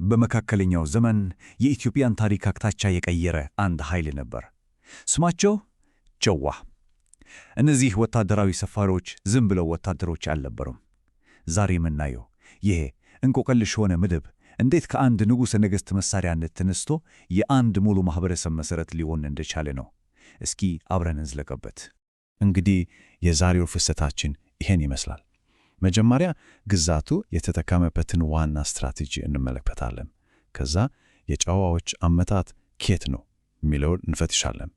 በመካከለኛው ዘመን የኢትዮጵያን ታሪክ አቅጣጫ የቀየረ አንድ ኃይል ነበር። ስማቸው ጨዋ። እነዚህ ወታደራዊ ሰፋሪዎች ዝም ብለው ወታደሮች አልነበሩም። ዛሬ የምናየው ይሄ እንቆቅልሽ የሆነ ምድብ እንዴት ከአንድ ንጉሠ ነገሥት መሳሪያነት ተነስቶ የአንድ ሙሉ ማኅበረሰብ መሠረት ሊሆን እንደቻለ ነው። እስኪ አብረን እንዝለቅበት። እንግዲህ የዛሬው ፍሰታችን ይሄን ይመስላል። መጀመሪያ ግዛቱ የተጠቀመበትን ዋና ስትራቴጂ እንመለከታለን። ከዛ የጨዋዎች አመታት ከየት ነው የሚለውን እንፈትሻለን።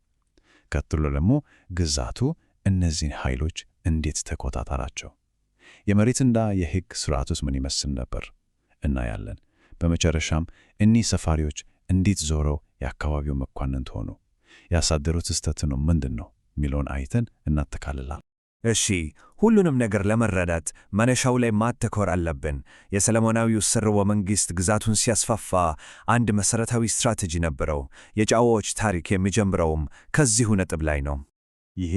ቀጥሎ ደግሞ ግዛቱ እነዚህን ኃይሎች እንዴት ተቆጣጠራቸው፣ የመሬትና የሕግ ሥርዓቱስ ምን ይመስል ነበር እናያለን። በመጨረሻም እኒህ ሰፋሪዎች እንዴት ዞረው የአካባቢው መኳንንት ሆኑ፣ ያሳደሩት ተጽዕኖ ምንድን ነው የሚለውን አይተን እናጠቃልላለን። እሺ፣ ሁሉንም ነገር ለመረዳት መነሻው ላይ ማተኮር አለብን። የሰለሞናዊው ሥርወ መንግሥት ግዛቱን ሲያስፋፋ አንድ መሠረታዊ ስትራቴጂ ነበረው። የጨዋዎች ታሪክ የሚጀምረውም ከዚሁ ነጥብ ላይ ነው። ይሄ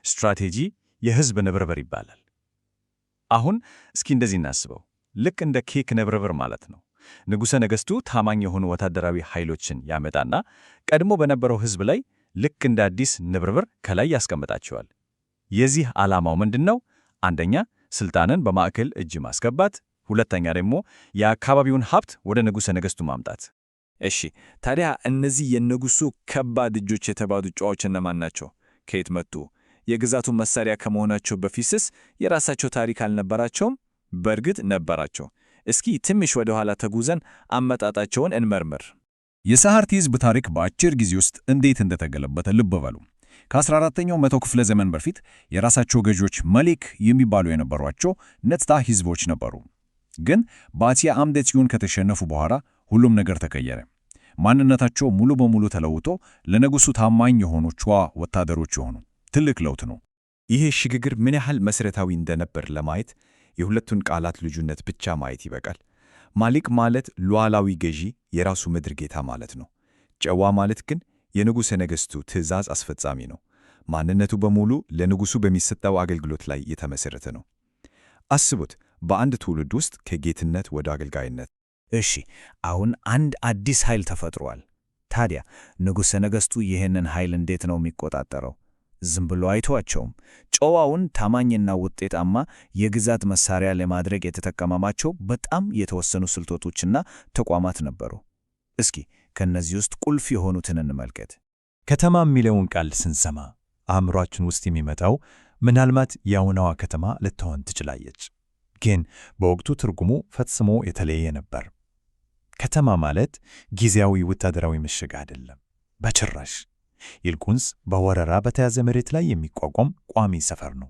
ስትራቴጂ የሕዝብ ንብርብር ይባላል። አሁን እስኪ እንደዚህ እናስበው። ልክ እንደ ኬክ ንብርብር ማለት ነው። ንጉሠ ነገሥቱ ታማኝ የሆኑ ወታደራዊ ኃይሎችን ያመጣና ቀድሞ በነበረው ሕዝብ ላይ ልክ እንደ አዲስ ንብርብር ከላይ ያስቀምጣቸዋል። የዚህ ዓላማው ምንድነው? አንደኛ ስልጣንን በማዕከል እጅ ማስገባት፣ ሁለተኛ ደግሞ የአካባቢውን ሀብት ወደ ንጉሠ ነገሥቱ ማምጣት። እሺ፣ ታዲያ እነዚህ የንጉሡ ከባድ እጆች የተባሉ ጨዋዎች እነማን ናቸው? ከየት መጡ? የግዛቱ መሳሪያ ከመሆናቸው በፊትስ የራሳቸው ታሪክ አልነበራቸውም? በእርግጥ ነበራቸው። እስኪ ትንሽ ወደ ኋላ ተጉዘን አመጣጣቸውን እንመርምር። የሰሃርቲ ሕዝብ ታሪክ በአጭር ጊዜ ውስጥ እንዴት እንደተገለበጠ ልብ በሉ። ከ14ኛው መቶ ክፍለ ዘመን በፊት የራሳቸው ገዢዎች መሊክ የሚባሉ የነበሯቸው ነጥታ ሕዝቦች ነበሩ። ግን በአፄ አምደ ጽዮን ከተሸነፉ በኋላ ሁሉም ነገር ተቀየረ። ማንነታቸው ሙሉ በሙሉ ተለውጦ ለንጉሡ ታማኝ የሆኑ ጨዋ ወታደሮች የሆኑ ትልቅ ለውጥ ነው። ይህ ሽግግር ምን ያህል መሠረታዊ እንደነበር ለማየት የሁለቱን ቃላት ልዩነት ብቻ ማየት ይበቃል። ማሊክ ማለት ሉዓላዊ ገዢ፣ የራሱ ምድር ጌታ ማለት ነው። ጨዋ ማለት ግን የንጉሠ ነገሥቱ ትእዛዝ አስፈጻሚ ነው። ማንነቱ በሙሉ ለንጉሡ በሚሰጠው አገልግሎት ላይ የተመሠረተ ነው። አስቡት፣ በአንድ ትውልድ ውስጥ ከጌትነት ወደ አገልጋይነት። እሺ፣ አሁን አንድ አዲስ ኃይል ተፈጥሯል። ታዲያ ንጉሠ ነገሥቱ ይህንን ኃይል እንዴት ነው የሚቆጣጠረው? ዝም ብሎ አይተዋቸውም። ጨዋውን ታማኝና ውጤታማ የግዛት መሳሪያ ለማድረግ የተጠቀመባቸው በጣም የተወሰኑ ስልቶችና ተቋማት ነበሩ። እስኪ ከነዚህ ውስጥ ቁልፍ የሆኑትን እንመልከት። ከተማ የሚለውን ቃል ስንሰማ አእምሯችን ውስጥ የሚመጣው ምናልባት የአሁኗዋ ከተማ ልትሆን ትችላለች። ግን በወቅቱ ትርጉሙ ፈጽሞ የተለየ ነበር። ከተማ ማለት ጊዜያዊ ወታደራዊ ምሽግ አይደለም፣ በጭራሽ። ይልቁንስ በወረራ በተያዘ መሬት ላይ የሚቋቋም ቋሚ ሰፈር ነው።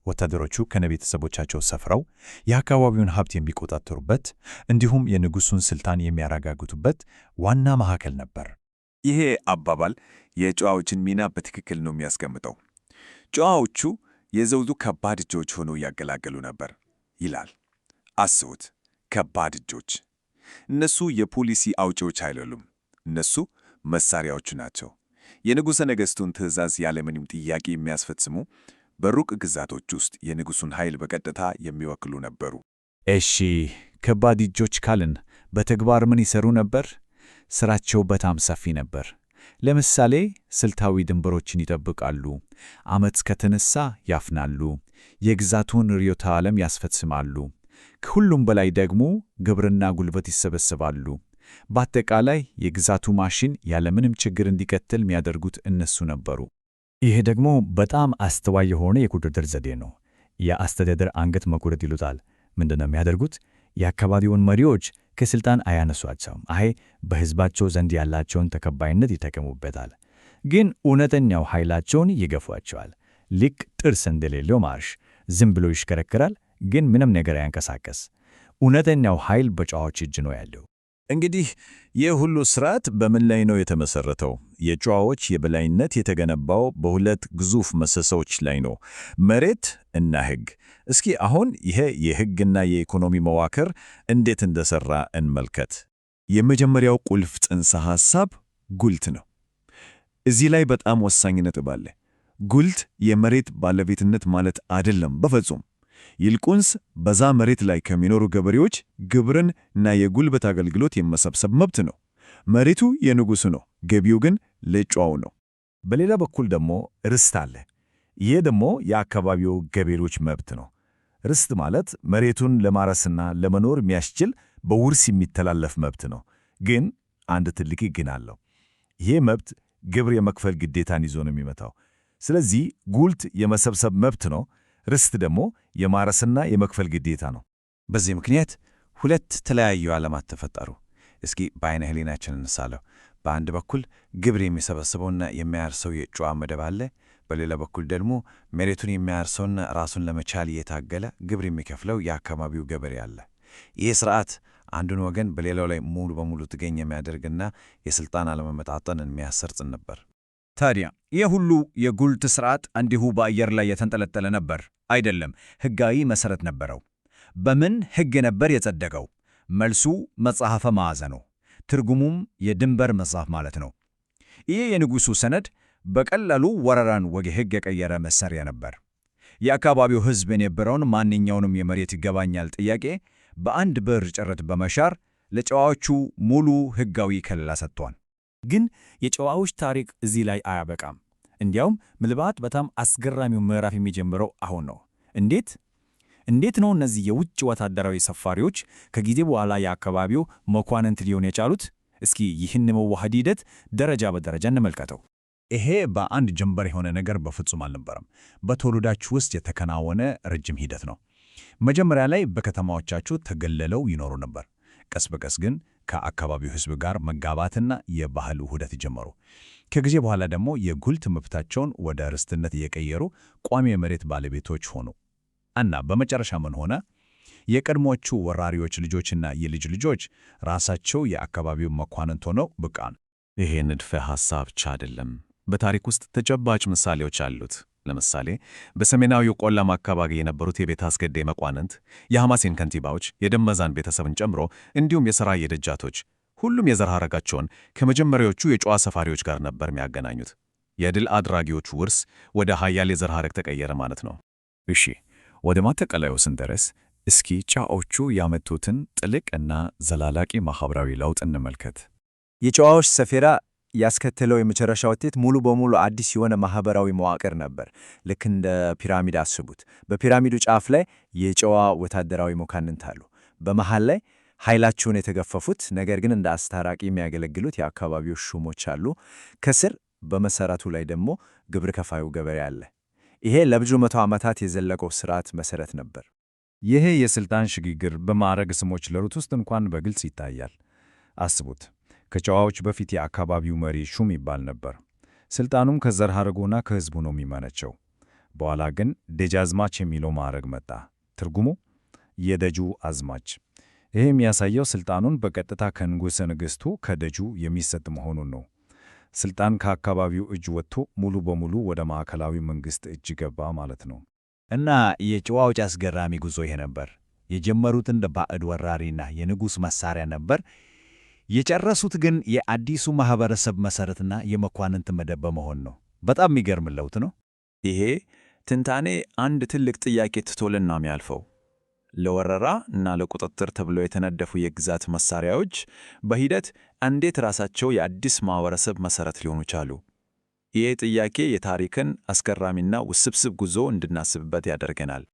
ወታደሮቹ ከነቤተሰቦቻቸው ሰፍረው የአካባቢውን ሀብት የሚቆጣጠሩበት እንዲሁም የንጉሡን ስልጣን የሚያረጋግጡበት ዋና ማዕከል ነበር። ይሄ አባባል የጨዋዎችን ሚና በትክክል ነው የሚያስቀምጠው። ጨዋዎቹ የዘውዱ ከባድ እጆች ሆነው ያገለግሉ ነበር ይላል። አስቡት፣ ከባድ እጆች። እነሱ የፖሊሲ አውጪዎች አይደሉም። እነሱ መሳሪያዎቹ ናቸው። የንጉሠ ነገሥቱን ትእዛዝ ያለምንም ጥያቄ የሚያስፈጽሙ፣ በሩቅ ግዛቶች ውስጥ የንጉሡን ኃይል በቀጥታ የሚወክሉ ነበሩ። እሺ፣ ከባድ እጆች ካልን በተግባር ምን ይሰሩ ነበር? ሥራቸው በጣም ሰፊ ነበር። ለምሳሌ ስልታዊ ድንበሮችን ይጠብቃሉ፣ ዓመፅ ከተነሳ ያፍናሉ፣ የግዛቱን ርዕዮተ ዓለም ያስፈጽማሉ። ከሁሉም በላይ ደግሞ ግብርና ጉልበት ይሰበስባሉ። በአጠቃላይ የግዛቱ ማሽን ያለምንም ችግር እንዲቀጥል የሚያደርጉት እነሱ ነበሩ። ይህ ደግሞ በጣም አስተዋይ የሆነ የቁጥጥር ዘዴ ነው። የአስተዳደር አንገት መቁረጥ ይሉታል። ምንድነው የሚያደርጉት? የአካባቢውን መሪዎች ከስልጣን አያነሷቸውም። በሕዝባቸው ዘንድ ያላቸውን ተቀባይነት ይጠቀሙበታል። ግን እውነተኛው ኃይላቸውን ይገፏቸዋል። ልክ ጥርስ እንደሌለው ማርሽ ዝም ብሎ ይሽከረከራል፣ ግን ምንም ነገር አያንቀሳቀስ። እውነተኛው ኃይል በጨዋዎች እጅ ነው ያለው። እንግዲህ ይህ ሁሉ ሥርዓት በምን ላይ ነው የተመሠረተው? የጨዋዎች የበላይነት የተገነባው በሁለት ግዙፍ ምሰሶዎች ላይ ነው፣ መሬት እና ሕግ። እስኪ አሁን ይሄ የሕግና የኢኮኖሚ መዋቅር እንዴት እንደሠራ እንመልከት። የመጀመሪያው ቁልፍ ጽንሰ ሐሳብ ጉልት ነው። እዚህ ላይ በጣም ወሳኝ ነጥብ አለ። ጉልት የመሬት ባለቤትነት ማለት አይደለም በፍጹም። ይልቁንስ በዛ መሬት ላይ ከሚኖሩ ገበሬዎች ግብርን እና የጉልበት አገልግሎት የመሰብሰብ መብት ነው። መሬቱ የንጉሡ ነው፣ ገቢው ግን ለጨዋው ነው። በሌላ በኩል ደግሞ ርስት አለ። ይህ ደግሞ የአካባቢው ገበሬዎች መብት ነው። ርስት ማለት መሬቱን ለማረስና ለመኖር የሚያስችል በውርስ የሚተላለፍ መብት ነው። ግን አንድ ትልቅ ግን አለው። ይህ መብት ግብር የመክፈል ግዴታን ይዞ ነው የሚመጣው። ስለዚህ ጉልት የመሰብሰብ መብት ነው፣ ርስት ደግሞ የማረስና የመክፈል ግዴታ ነው። በዚህ ምክንያት ሁለት ተለያዩ ዓለማት ተፈጠሩ። እስኪ በዓይነ ሕሊናችን እንሳለው። በአንድ በኩል ግብር የሚሰበስበውና የሚያርሰው የጨዋ መደብ አለ። በሌላ በኩል ደግሞ መሬቱን የሚያርሰውና ራሱን ለመቻል እየታገለ ግብር የሚከፍለው የአካባቢው ገበሬ አለ። ይህ ሥርዓት አንዱን ወገን በሌላው ላይ ሙሉ በሙሉ ጥገኛ የሚያደርግና የሥልጣን አለመመጣጠንን የሚያሰርጽ ነበር። ታዲያ ይህ ሁሉ የጉልት ሥርዓት እንዲሁ በአየር ላይ የተንጠለጠለ ነበር? አይደለም። ሕጋዊ መሠረት ነበረው። በምን ሕግ ነበር የጸደቀው? መልሱ መጽሐፈ መዋዕል፣ ትርጉሙም የድንበር መጽሐፍ ማለት ነው። ይህ የንጉሡ ሰነድ በቀላሉ ወረራን ወደ ሕግ የቀየረ መሣሪያ ነበር። የአካባቢው ሕዝብ የነበረውን ማንኛውንም የመሬት ይገባኛል ጥያቄ በአንድ ብር ጭረት በመሻር ለጨዋዎቹ ሙሉ ሕጋዊ ከለላ ሰጥቷል። ግን የጨዋዎች ታሪክ እዚህ ላይ አያበቃም። እንዲያውም ምናልባት በጣም አስገራሚው ምዕራፍ የሚጀምረው አሁን ነው። እንዴት ነው እነዚህ የውጭ ወታደራዊ ሰፋሪዎች ከጊዜ በኋላ የአካባቢው መኳንንት ሊሆን የቻሉት? እስኪ ይህን መዋሃድ ሂደት ደረጃ በደረጃ እንመልከተው። ይሄ በአንድ ጀንበር የሆነ ነገር በፍጹም አልነበረም። በትውልዳችሁ ውስጥ የተከናወነ ረጅም ሂደት ነው። መጀመሪያ ላይ በከተማዎቻችሁ ተገለለው ይኖሩ ነበር። ቀስ በቀስ ግን ከአካባቢው ሕዝብ ጋር መጋባትና የባህል ውህደት ጀመሩ። ከጊዜ በኋላ ደግሞ የጉልት መብታቸውን ወደ ርስትነት እየቀየሩ ቋሚ የመሬት ባለቤቶች ሆኑ እና በመጨረሻ ምን ሆነ? የቀድሞቹ ወራሪዎች ልጆችና የልጅ ልጆች ራሳቸው የአካባቢው መኳንንት ሆነው ብቃን። ይሄ ንድፈ ሐሳብ ብቻ አይደለም፣ በታሪክ ውስጥ ተጨባጭ ምሳሌዎች አሉት። ለምሳሌ በሰሜናዊው ቆላማ አካባቢ የነበሩት የቤተ አስገዴ መኳንንት፣ የሐማሴን ከንቲባዎች፣ የደመዛን ቤተሰብን ጨምሮ እንዲሁም የሰራይ ደጃቶች ሁሉም የዘር ሐረጋቸውን ከመጀመሪያዎቹ የጨዋ ሰፋሪዎች ጋር ነበር የሚያገናኙት። የድል አድራጊዎቹ ውርስ ወደ ኃያል የዘር ሐረግ ተቀየረ ማለት ነው። እሺ፣ ወደ ማጠቃለያው ስንደርስ እስኪ ጨዋዎቹ ያመጡትን ጥልቅ እና ዘላላቂ ማኅበራዊ ለውጥ እንመልከት። የጨዋዎች ሰፌራ ያስከተለው የመጨረሻ ውጤት ሙሉ በሙሉ አዲስ የሆነ ማኅበራዊ መዋቅር ነበር። ልክ እንደ ፒራሚድ አስቡት። በፒራሚዱ ጫፍ ላይ የጨዋ ወታደራዊ መኳንንት አሉ። በመሃል ላይ ኃይላቸውን የተገፈፉት ነገር ግን እንደ አስታራቂ የሚያገለግሉት የአካባቢው ሹሞች አሉ። ከስር በመሠረቱ ላይ ደግሞ ግብር ከፋዩ ገበሬ አለ። ይሄ ለብዙ መቶ ዓመታት የዘለቀው ሥርዓት መሠረት ነበር። ይሄ የሥልጣን ሽግግር በማዕረግ ስሞች ለሩት ውስጥ እንኳን በግልጽ ይታያል። አስቡት፣ ከጨዋዎች በፊት የአካባቢው መሪ ሹም ይባል ነበር። ሥልጣኑም ከዘር ሐረጉና ከሕዝቡ ነው የሚመነጨው። በኋላ ግን ደጃዝማች የሚለው ማዕረግ መጣ። ትርጉሙ የደጁ አዝማች። ይህ የሚያሳየው ሥልጣኑን በቀጥታ ከንጉሠ ነገሥቱ ከደጁ የሚሰጥ መሆኑን ነው። ሥልጣን ከአካባቢው እጅ ወጥቶ ሙሉ በሙሉ ወደ ማዕከላዊ መንግሥት እጅ ገባ ማለት ነው። እና የጨዋዎች አስገራሚ ጉዞ ይሄ ነበር። የጀመሩት እንደ ባዕድ ወራሪና የንጉሥ መሳሪያ ነበር። የጨረሱት ግን የአዲሱ ማኅበረሰብ መሠረትና የመኳንንት መደብ በመሆን ነው። በጣም የሚገርም ለውጥ ነው። ይሄ ትንታኔ አንድ ትልቅ ጥያቄ ትቶልና የሚያልፈው ለወረራ እና ለቁጥጥር ተብለው የተነደፉ የግዛት መሳሪያዎች በሂደት እንዴት ራሳቸው የአዲስ ማኅበረሰብ መሠረት ሊሆኑ ቻሉ? ይህ ጥያቄ የታሪክን አስገራሚና ውስብስብ ጉዞ እንድናስብበት ያደርገናል።